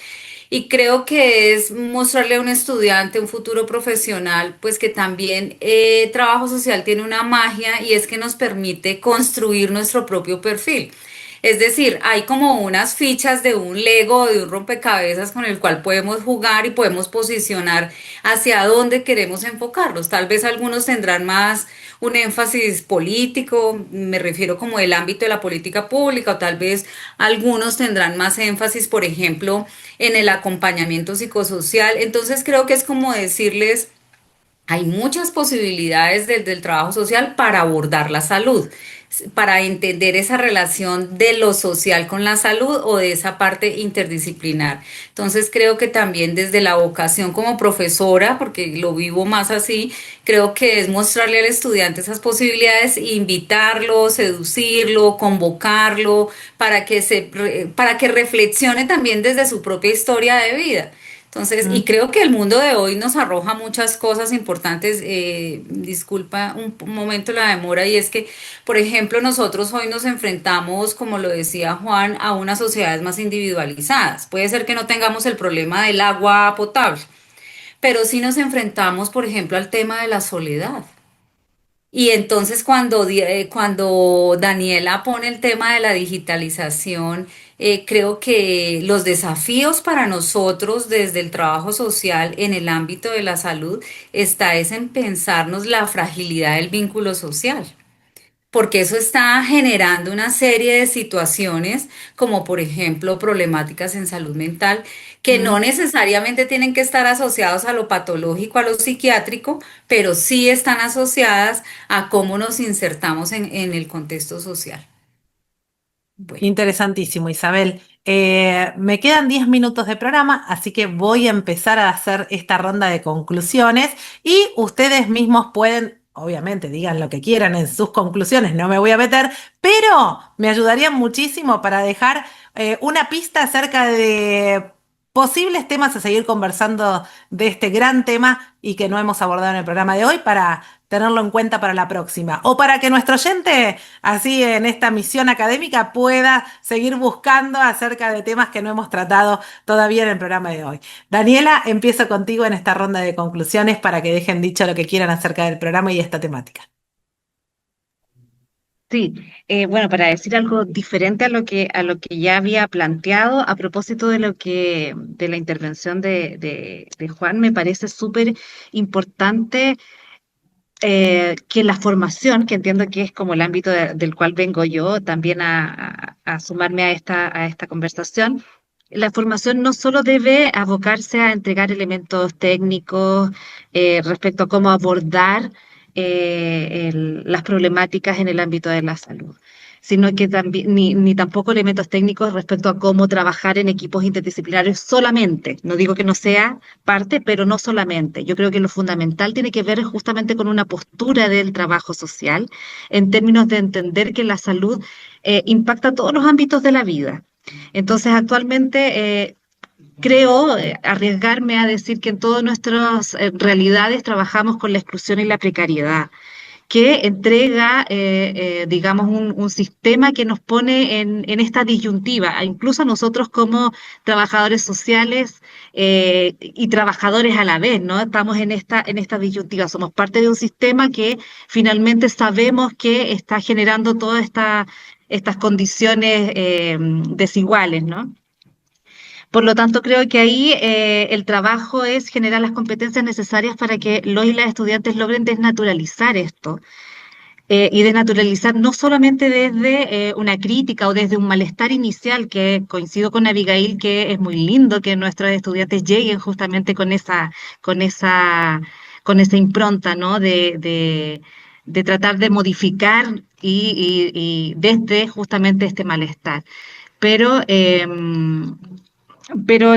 Y creo que es mostrarle a un estudiante, un futuro profesional, pues que también trabajo social tiene una magia y es que nos permite construir nuestro propio perfil. Es decir, hay como unas fichas de un Lego, de un rompecabezas con el cual podemos jugar y podemos posicionar hacia dónde queremos enfocarlos. Tal vez algunos tendrán más un énfasis político, me refiero como el ámbito de la política pública, o tal vez algunos tendrán más énfasis, por ejemplo, en el acompañamiento psicosocial. Entonces creo que es como decirles, hay muchas posibilidades desde el trabajo social para abordar la salud, para entender esa relación de lo social con la salud o de esa parte interdisciplinar. Entonces creo que también desde la vocación como profesora, porque lo vivo más así, creo que es mostrarle al estudiante esas posibilidades, invitarlo, seducirlo, convocarlo, para que reflexione también desde su propia historia de vida. Entonces, y creo que el mundo de hoy nos arroja muchas cosas importantes. Disculpa un momento la demora, y es que, por ejemplo, nosotros hoy nos enfrentamos, como lo decía Juan, a unas sociedades más individualizadas. Puede ser que no tengamos el problema del agua potable, pero sí nos enfrentamos, por ejemplo, al tema de la soledad. Y entonces cuando Daniela pone el tema de la digitalización, creo que los desafíos para nosotros desde el trabajo social en el ámbito de la salud está es en pensarnos la fragilidad del vínculo social, porque eso está generando una serie de situaciones, como por ejemplo problemáticas en salud mental, que no necesariamente tienen que estar asociados a lo patológico, a lo psiquiátrico, pero sí están asociadas a cómo nos insertamos en el contexto social. Bueno. Interesantísimo, Isabel. Me quedan 10 minutos de programa, así que voy a empezar a hacer esta ronda de conclusiones y ustedes mismos pueden, obviamente, digan lo que quieran en sus conclusiones, no me voy a meter, pero me ayudarían muchísimo para dejar una pista acerca de posibles temas a seguir conversando de este gran tema y que no hemos abordado en el programa de hoy para tenerlo en cuenta para la próxima. O para que nuestro oyente, así en esta misión académica, pueda seguir buscando acerca de temas que no hemos tratado todavía en el programa de hoy. Daniela, empiezo contigo en esta ronda de conclusiones para que dejen dicho lo que quieran acerca del programa y esta temática. Sí, bueno, para decir algo diferente a lo que ya había planteado, a propósito de la intervención de Juan, me parece súper importante que la formación, que entiendo que es como el ámbito del cual vengo yo también a sumarme a esta conversación, la formación no solo debe abocarse a entregar elementos técnicos respecto a cómo abordar las problemáticas en el ámbito de la salud, sino que también, ni tampoco elementos técnicos respecto a cómo trabajar en equipos interdisciplinarios solamente. No digo que no sea parte, pero no solamente. Yo creo que lo fundamental tiene que ver justamente con una postura del trabajo social en términos de entender que la salud impacta todos los ámbitos de la vida. Entonces, actualmente creo arriesgarme a decir que en todas nuestras realidades trabajamos con la exclusión y la precariedad, que entrega, digamos, un sistema que nos pone en esta disyuntiva, incluso a nosotros como trabajadores sociales y trabajadores a la vez, ¿no? Estamos en esta disyuntiva, somos parte de un sistema que finalmente sabemos que está generando todas estas condiciones desiguales, ¿no? Por lo tanto, creo que ahí el trabajo es generar las competencias necesarias para que los y las estudiantes logren desnaturalizar esto. Y desnaturalizar no solamente desde una crítica o desde un malestar inicial, que coincido con Abigail, que es muy lindo que nuestros estudiantes lleguen justamente con esa, con esa impronta, ¿no? De tratar de modificar y desde justamente este malestar. Pero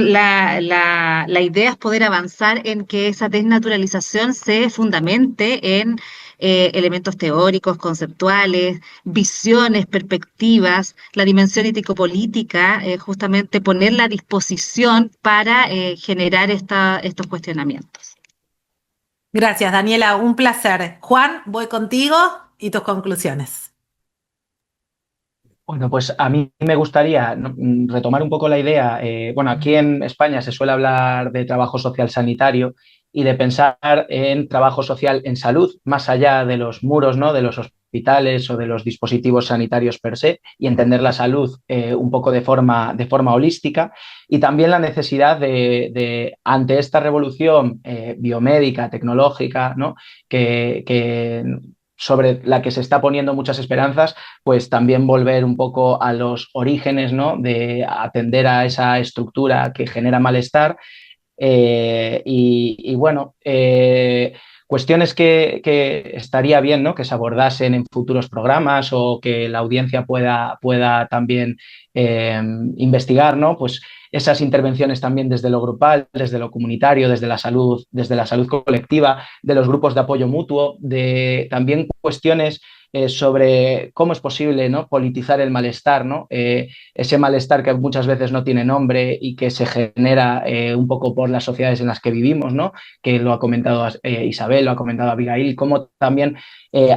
la idea es poder avanzar en que esa desnaturalización se fundamente en elementos teóricos, conceptuales, visiones, perspectivas, la dimensión ético-política, justamente ponerla a disposición para generar estos cuestionamientos. Gracias, Daniela, un placer. Juan, voy contigo y tus conclusiones. Bueno, pues a mí me gustaría retomar un poco la idea. Bueno, aquí en España se suele hablar de trabajo social sanitario y de pensar en trabajo social en salud, más allá de los muros, ¿no? De los hospitales hospitales o de los dispositivos sanitarios per se y entender la salud un poco de forma holística, y también la necesidad ante esta revolución biomédica, tecnológica, ¿no? que sobre la que se está poniendo muchas esperanzas, pues también volver un poco a los orígenes, ¿no? De atender a esa estructura que genera malestar. Bueno, cuestiones que estaría bien, ¿no? Que se abordasen en futuros programas o que la audiencia pueda también investigar, ¿no? Pues esas intervenciones también desde lo grupal, desde lo comunitario, desde la salud colectiva, de los grupos de apoyo mutuo, de también cuestiones sobre cómo es posible, ¿no? Politizar el malestar, ¿no? Ese malestar que muchas veces no tiene nombre y que se genera un poco por las sociedades en las que vivimos, ¿no? Que lo ha comentado Isabel, lo ha comentado Abigail, cómo también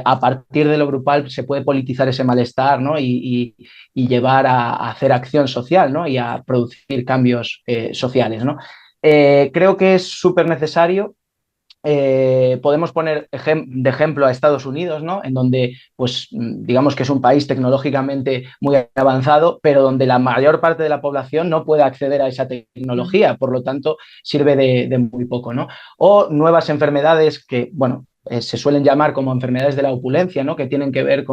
a partir de lo grupal se puede politizar ese malestar, ¿no? Y llevar a hacer acción social, ¿no? Y a producir cambios sociales, ¿no? Creo que es súper necesario. Podemos poner de ejemplo a Estados Unidos, ¿no? En donde, pues, digamos que es un país tecnológicamente muy avanzado, pero donde la mayor parte de la población no puede acceder a esa tecnología, por lo tanto, sirve de muy poco, ¿no? O nuevas enfermedades que, bueno, se suelen llamar como enfermedades de la opulencia, ¿no? Que tienen que ver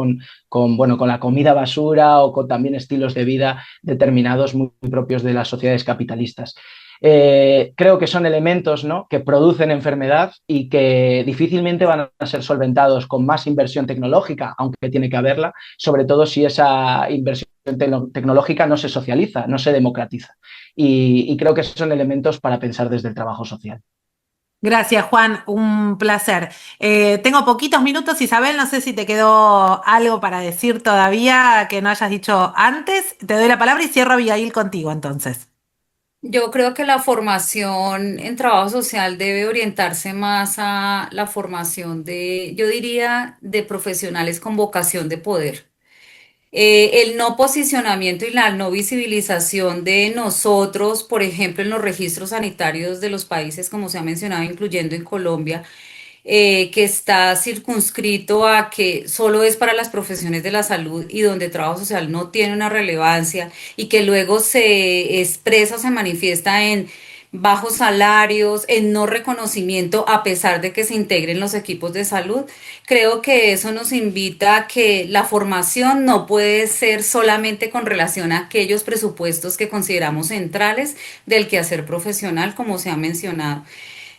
bueno, con la comida basura o con también estilos de vida determinados muy propios de las sociedades capitalistas. Creo que son elementos, ¿no? Que producen enfermedad y que difícilmente van a ser solventados con más inversión tecnológica, aunque tiene que haberla, sobre todo si esa inversión tecnológica no se socializa, no se democratiza. Y creo que son elementos para pensar desde el trabajo social. Gracias, Juan, un placer. Tengo poquitos minutos, Isabel, no sé si te quedó algo para decir todavía que no hayas dicho antes. Te doy la palabra y cierro, Abigail, contigo entonces. Yo creo que la formación en trabajo social debe orientarse más a la formación de, yo diría, de profesionales con vocación de poder. El no posicionamiento y la no visibilización de nosotros, por ejemplo, en los registros sanitarios de los países, como se ha mencionado, incluyendo en Colombia, que está circunscrito a que solo es para las profesiones de la salud y donde trabajo social no tiene una relevancia y que luego se expresa o se manifiesta en bajos salarios, en no reconocimiento a pesar de que se integren los equipos de salud. Creo que eso nos invita a que la formación no puede ser solamente con relación a aquellos presupuestos que consideramos centrales del quehacer profesional, como se ha mencionado.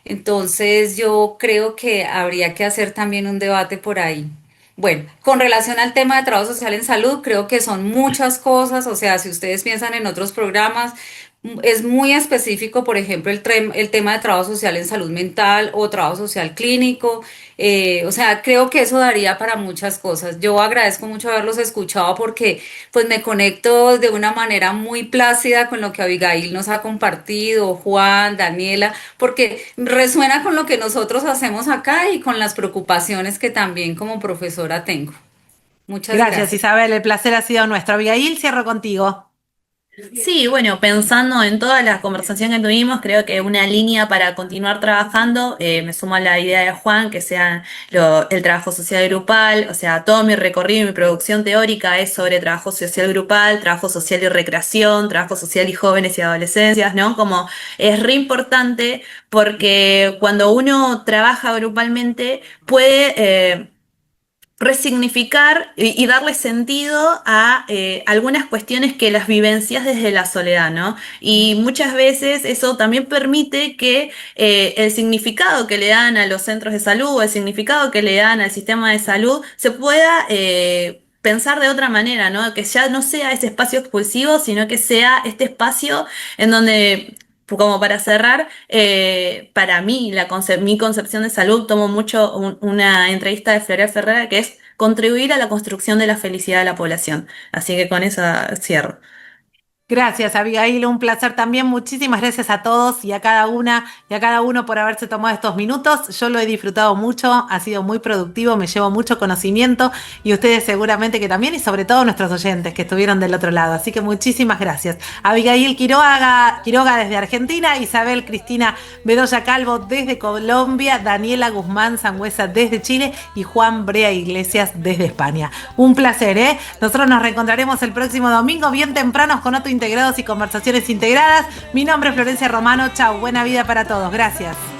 Entonces yo creo que habría que hacer también un debate por ahí. Bueno, con relación al tema de trabajo social en salud, creo que son muchas cosas, o sea, si ustedes piensan en otros programas, es muy específico, por ejemplo, el tema de trabajo social en salud mental o trabajo social clínico. O sea, creo que eso daría para muchas cosas. Yo agradezco mucho haberlos escuchado porque pues me conecto de una manera muy plácida con lo que Abigail nos ha compartido, Juan, Daniela, porque resuena con lo que nosotros hacemos acá y con las preocupaciones que también como profesora tengo. Muchas Gracias, gracias. Isabel, el placer ha sido nuestro. Abigail, cierro contigo. Sí, bueno, pensando en toda la conversación que tuvimos, creo que una línea para continuar trabajando, me sumo a la idea de Juan, que sea el trabajo social grupal, o sea, todo mi recorrido y mi producción teórica es sobre trabajo social grupal, trabajo social y recreación, trabajo social y jóvenes y adolescencias, ¿no? Como es re importante porque cuando uno trabaja grupalmente puede resignificar y darle sentido a algunas cuestiones que las vivencias desde la soledad, ¿no? Y muchas veces eso también permite que el significado que le dan a los centros de salud o el significado que le dan al sistema de salud se pueda pensar de otra manera, ¿no? Que ya no sea ese espacio expulsivo, sino que sea este espacio en donde como para cerrar, para mí, mi concepción de salud, tomo mucho una entrevista de Florea Ferrera que es contribuir a la construcción de la felicidad de la población. Así que con eso cierro. Gracias, Abigail, un placer también. Muchísimas gracias a todos y a cada una y a cada uno por haberse tomado estos minutos. Yo lo he disfrutado mucho, ha sido muy productivo, me llevo mucho conocimiento y ustedes seguramente que también, y sobre todo nuestros oyentes que estuvieron del otro lado. Así que muchísimas gracias. Abigail Quiroga desde Argentina, Isabel Cristina Bedoya Calvo desde Colombia, Daniela Guzmán Sangüesa desde Chile y Juan Brea Iglesias desde España. Un placer, ¿eh? Nosotros nos reencontraremos el próximo domingo bien tempranos con otro Integrados y Conversaciones Integradas. Mi nombre es Florencia Romano. Chau, buena vida para todos. Gracias.